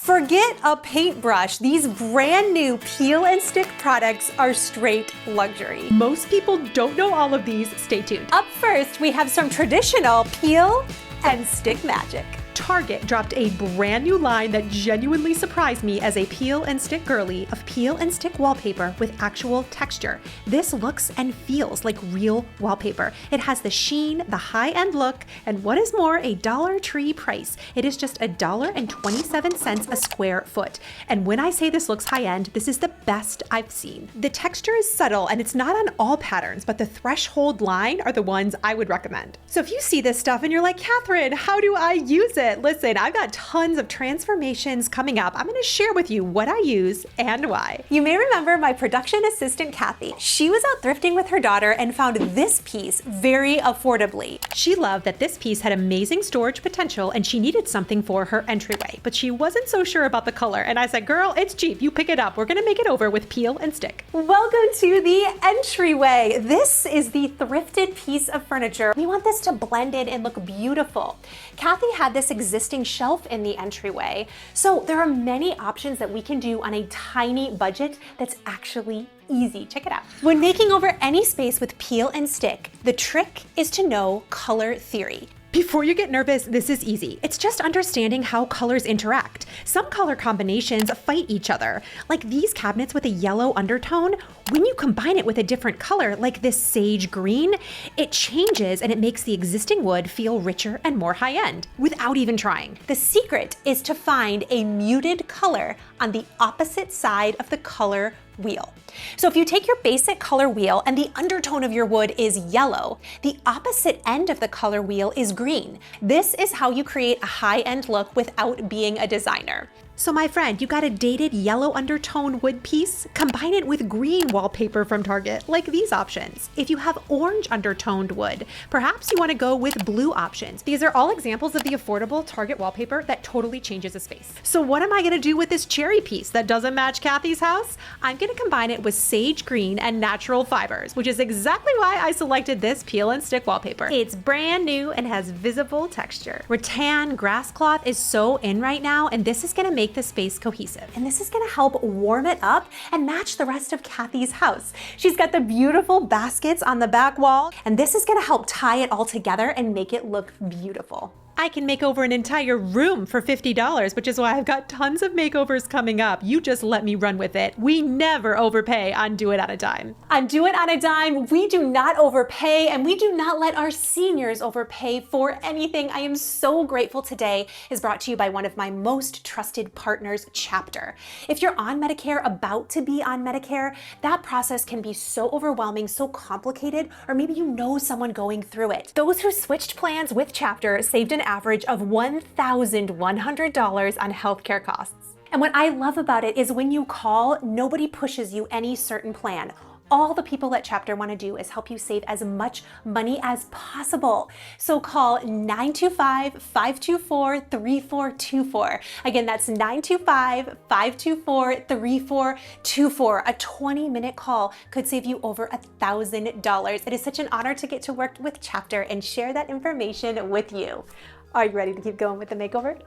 Forget a paintbrush. These brand new peel and stick products are straight luxury. Most people don't know all of these. Stay tuned. Up first, we have some traditional peel and stick magic. Target dropped a brand new line that genuinely surprised me as a peel and stick girly of peel and stick wallpaper with actual texture. This looks and feels like real wallpaper. It has the sheen, the high-end look, and what is more, a Dollar Tree price. It is just $1.27 a square foot. And when I say this looks high-end, this is the best I've seen. The texture is subtle and it's not on all patterns, but the threshold line are the ones I would recommend. So if you see this stuff and you're like, Kathryn, how do I use it? Listen, I've got tons of transformations coming up. I'm going to share with you what I use and why. You may remember my production assistant, Kathy. She was out thrifting with her daughter and found this piece very affordably. She loved that this piece had amazing storage potential and she needed something for her entryway, but she wasn't so sure about the color. And I said, girl, it's cheap. You pick it up. We're going to make it over with peel and stick. Welcome to the entryway. This is the thrifted piece of furniture. We want this to blend in and look beautiful. Kathy had this existing shelf in the entryway. So there are many options that we can do on a tiny budget that's actually easy. Check it out. When making over any space with peel and stick, the trick is to know color theory. Before you get nervous, this is easy. It's just understanding how colors interact. Some color combinations fight each other. Like these cabinets with a yellow undertone, when you combine it with a different color, like this sage green, it changes and it makes the existing wood feel richer and more high-end without even trying. The secret is to find a muted color on the opposite side of the color wheel. So if you take your basic color wheel and the undertone of your wood is yellow, the opposite end of the color wheel is green. This is how you create a high-end look without being a designer. So my friend, you got a dated yellow undertone wood piece? Combine it with green wallpaper from Target, like these options. If you have orange undertoned wood, perhaps you want to go with blue options. These are all examples of the affordable Target wallpaper that totally changes a space. So what am I going to do with this cherry piece that doesn't match Kathy's house? I'm going to combine it with sage green and natural fibers, which is exactly why I selected this peel and stick wallpaper. It's brand new and has visible texture. Rattan grass cloth is so in right now, and this is going to make the space cohesive. And this is gonna help warm it up and match the rest of Kathy's house. She's got the beautiful baskets on the back wall, and this is gonna help tie it all together and make it look beautiful. I can make over an entire room for $50, which is why I've got tons of makeovers coming up. You just let me run with it. We never overpay on Do It on a Dime. On Do It on a Dime, we do not overpay and we do not let our seniors overpay for anything. I am so grateful today is brought to you by one of my most trusted partners, Chapter. If you're on Medicare, about to be on Medicare, that process can be so overwhelming, so complicated, or maybe you know someone going through it. Those who switched plans with Chapter saved an average of $1,100 on healthcare costs. And what I love about it is when you call, nobody pushes you any certain plan. All the people at Chapter want to do is help you save as much money as possible. So call 925-524-3424. Again, that's 925-524-3424. A 20-minute call could save you over $1,000. It is such an honor to get to work with Chapter and share that information with you. Are you ready to keep going with the makeover?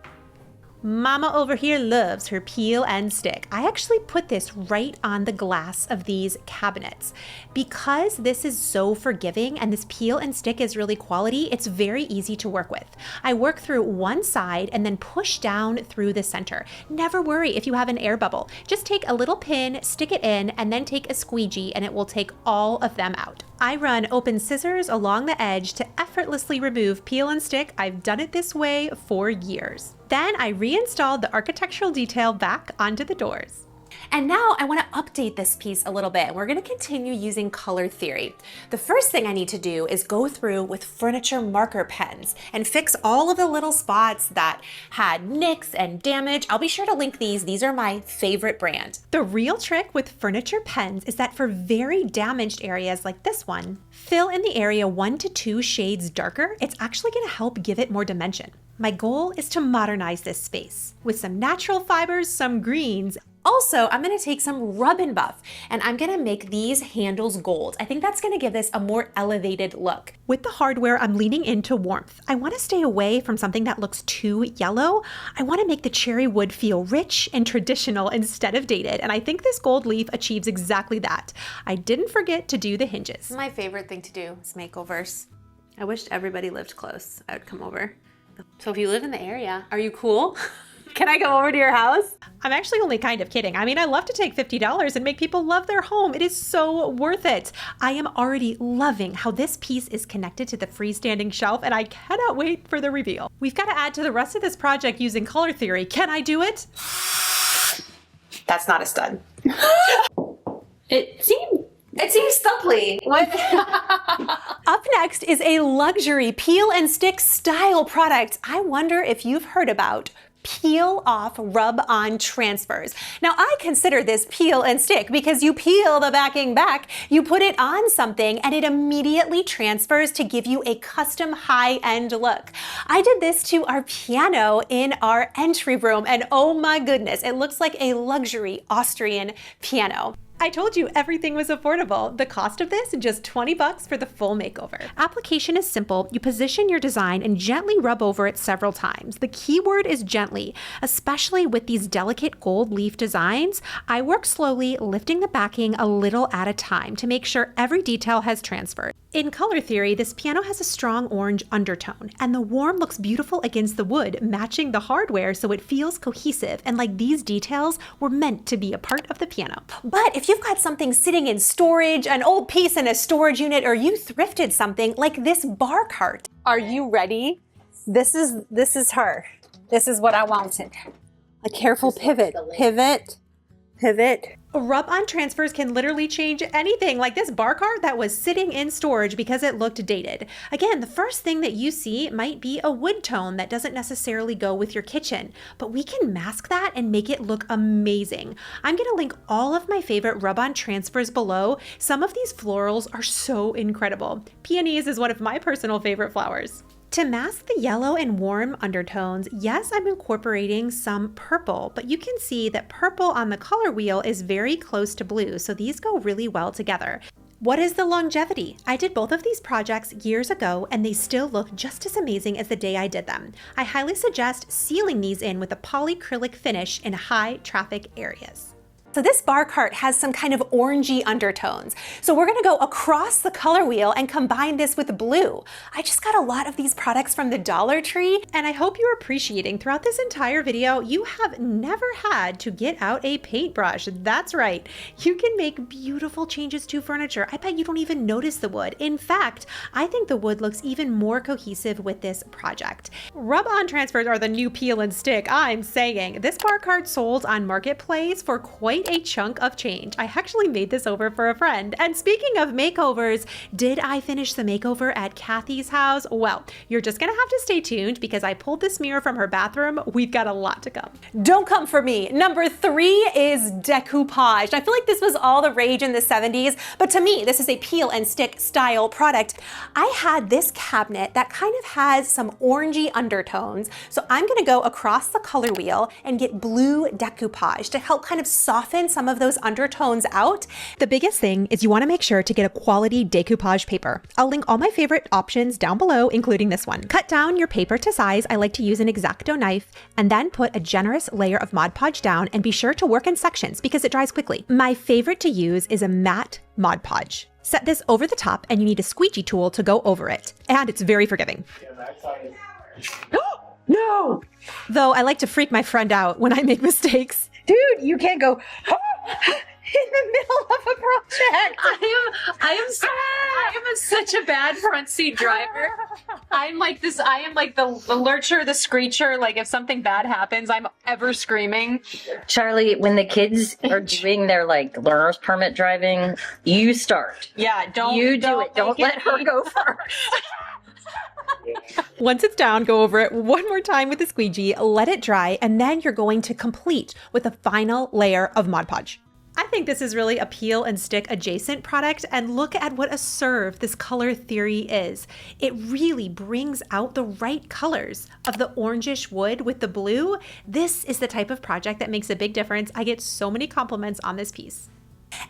Mama over here loves her peel and stick. I actually put this right on the glass of these cabinets. Because this is so forgiving and this peel and stick is really quality, it's very easy to work with. I work through one side and then push down through the center. Never worry if you have an air bubble. Just take a little pin, stick it in, and then take a squeegee and it will take all of them out. I run open scissors along the edge to effortlessly remove peel and stick. I've done it this way for years. Then I reinstalled the architectural detail back onto the doors. And now I want to update this piece a little bit. We're going to continue using color theory. The first thing I need to do is go through with furniture marker pens and fix all of the little spots that had nicks and damage. I'll be sure to link these. These are my favorite brand. The real trick with furniture pens is that for very damaged areas like this one, fill in the area 1 to 2 shades darker. It's actually going to help give it more dimension. My goal is to modernize this space with some natural fibers, some greens. Also, I'm gonna take some Rub and Buff and I'm gonna make these handles gold. I think that's gonna give this a more elevated look. With the hardware, I'm leaning into warmth. I want to stay away from something that looks too yellow. I want to make the cherry wood feel rich and traditional instead of dated, and I think this gold leaf achieves exactly that. I didn't forget to do the hinges. My favorite thing to do is makeovers. I wished everybody lived close. I would come over. So if you live in the area, are you cool? Can I go over to your house? I'm actually only kind of kidding. I mean, I love to take $50 and make people love their home. It is so worth it. I am already loving how this piece is connected to the freestanding shelf, and I cannot wait for the reveal. We've got to add to the rest of this project using color theory. Can I do it? That's not a stud. It seems stumply. What? Up next is a luxury peel and stick style product. I wonder if you've heard about peel off rub on transfers. Now I consider this peel and stick because you peel the backing back, you put it on something and it immediately transfers to give you a custom high-end look. I did this to our piano in our entry room and oh my goodness, it looks like a luxury Austrian piano. I told you everything was affordable. The cost of this, just $20 for the full makeover. Application is simple. You position your design and gently rub over it several times. The key word is gently, especially with these delicate gold leaf designs. I work slowly, lifting the backing a little at a time to make sure every detail has transferred. In color theory, this piano has a strong orange undertone, and the warm looks beautiful against the wood, matching the hardware so it feels cohesive and like these details were meant to be a part of the piano. But if you've got something sitting in storage, an old piece in a storage unit, or you thrifted something like this bar cart. Are you ready? This is her. This is what I wanted. A careful pivot, pivot, pivot. Rub-on transfers can literally change anything, like this bar cart that was sitting in storage because it looked dated. Again, the first thing that you see might be a wood tone that doesn't necessarily go with your kitchen, but we can mask that and make it look amazing. I'm gonna link all of my favorite rub-on transfers below. Some of these florals are so incredible. Peonies is one of my personal favorite flowers. To mask the yellow and warm undertones, yes, I'm incorporating some purple, but you can see that purple on the color wheel is very close to blue, so these go really well together. What is the longevity? I did both of these projects years ago and they still look just as amazing as the day I did them. I highly suggest sealing these in with a polyacrylic finish in high traffic areas. So this bar cart has some kind of orangey undertones. So we're gonna go across the color wheel and combine this with blue. I just got a lot of these products from the Dollar Tree. And I hope you're appreciating throughout this entire video, you have never had to get out a paintbrush. That's right. You can make beautiful changes to furniture. I bet you don't even notice the wood. In fact, I think the wood looks even more cohesive with this project. Rub-on transfers are the new peel and stick. I'm saying this bar cart sold on Marketplace for quite a chunk of change. I actually made this over for a friend. And speaking of makeovers, did I finish the makeover at Kathy's house? Well, you're just gonna have to stay tuned because I pulled this mirror from her bathroom. We've got a lot to come. Don't come for me. Number 3 is decoupage. I feel like this was all the rage in the 70s, but to me, this is a peel and stick style product. I had this cabinet that kind of has some orangey undertones, so I'm gonna go across the color wheel and get blue decoupage to help kind of soften some of those undertones out. The biggest thing is you want to make sure to get a quality decoupage paper. I'll link all my favorite options down below, including this one. Cut down your paper to size. I like to use an X-Acto knife and then put a generous layer of Mod Podge down and be sure to work in sections because it dries quickly. My favorite to use is a matte Mod Podge. Set this over the top and you need a squeegee tool to go over it. And it's very forgiving. No! Though I like to freak my friend out when I make mistakes. Dude, you can't go in the middle of a project. I am such a bad front seat driver. I am like the lurcher, the screecher. Like if something bad happens, I'm ever screaming. Charlie, when the kids are doing their like learner's permit driving, you start. Yeah, don't do it. Don't let her go first. Once it's down, go over it one more time with a squeegee, let it dry, and then you're going to complete with a final layer of Mod Podge. I think this is really a peel and stick adjacent product, and look at what a serve this color theory is. It really brings out the right colors of the orangish wood with the blue. This is the type of project that makes a big difference. I get so many compliments on this piece.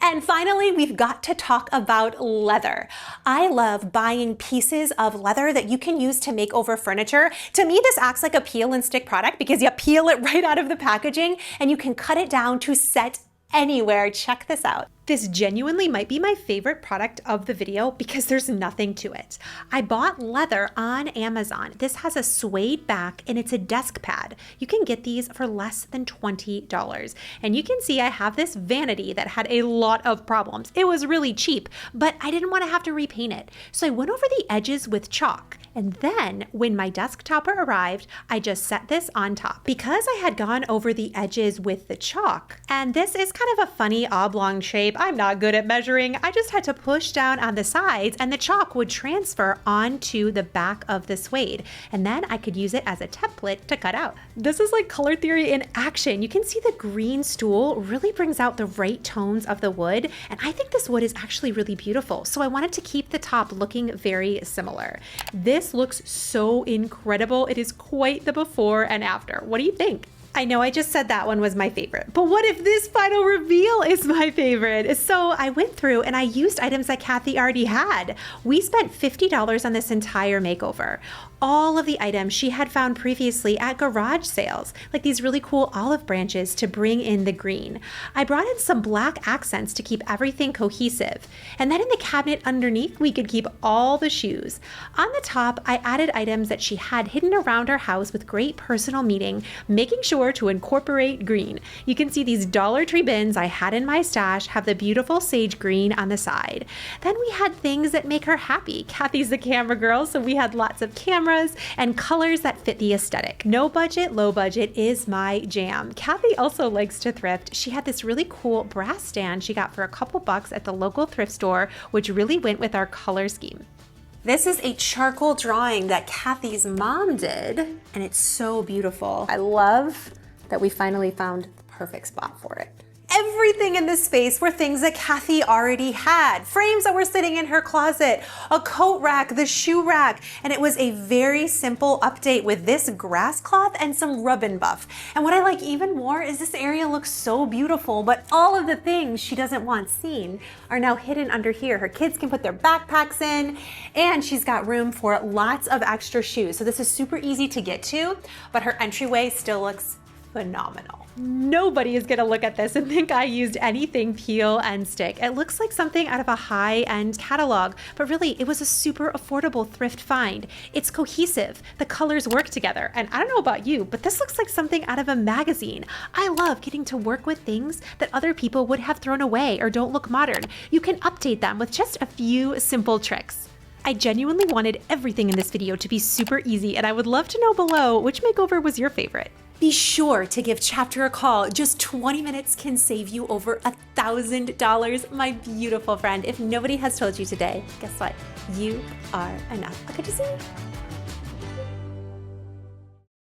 And finally, we've got to talk about leather. I love buying pieces of leather that you can use to make over furniture. To me, this acts like a peel and stick product because you peel it right out of the packaging and you can cut it down to set anywhere. Check this out. This genuinely might be my favorite product of the video because there's nothing to it. I bought leather on Amazon. This has a suede back and it's a desk pad. You can get these for less than $20. And you can see I have this vanity that had a lot of problems. It was really cheap, but I didn't want to have to repaint it. So I went over the edges with chalk. And then when my desk topper arrived, I just set this on top. Because I had gone over the edges with the chalk, and this is kind of a funny oblong shape, I'm not good at measuring. I just had to push down on the sides and the chalk would transfer onto the back of the suede. And then I could use it as a template to cut out. This is like color theory in action. You can see the green stool really brings out the right tones of the wood. And I think this wood is actually really beautiful. So I wanted to keep the top looking very similar. This looks so incredible. It is quite the before and after. What do you think? I know I just said that one was my favorite, but what if this final reveal is my favorite? So I went through and I used items that Kathy already had. We spent $50 on this entire makeover. All of the items she had found previously at garage sales, like these really cool olive branches to bring in the green. I brought in some black accents to keep everything cohesive. And then in the cabinet underneath, we could keep all the shoes. On the top, I added items that she had hidden around her house with great personal meaning, making sure to incorporate green. You can see these Dollar Tree bins I had in my stash have the beautiful sage green on the side. Then we had things that make her happy. Kathy's the camera girl, so we had lots of cameras and colors that fit the aesthetic. No budget, low budget is my jam. Kathy also likes to thrift. She had this really cool brass stand she got for a couple bucks at the local thrift store, which really went with our color scheme. This is a charcoal drawing that Kathy's mom did, and it's so beautiful. I love that we finally found the perfect spot for it. Everything in this space were things that Kathy already had. Frames that were sitting in her closet, a coat rack, the shoe rack, and it was a very simple update with this grass cloth and some rub and buff. And what I like even more is this area looks so beautiful, but all of the things she doesn't want seen are now hidden under here. Her kids can put their backpacks in, and she's got room for lots of extra shoes. So this is super easy to get to, but her entryway still looks phenomenal. Nobody is gonna look at this and think I used anything peel and stick. It looks like something out of a high-end catalog, but really it was a super affordable thrift find. It's cohesive, the colors work together, and I don't know about you, but this looks like something out of a magazine. I love getting to work with things that other people would have thrown away or don't look modern. You can update them with just a few simple tricks. I genuinely wanted everything in this video to be super easy, and I would love to know below which makeover was your favorite. Be sure to give Chapter a call. Just 20 minutes can save you over $1,000, my beautiful friend. If nobody has told you today, guess what? You are enough. Okay, to see you.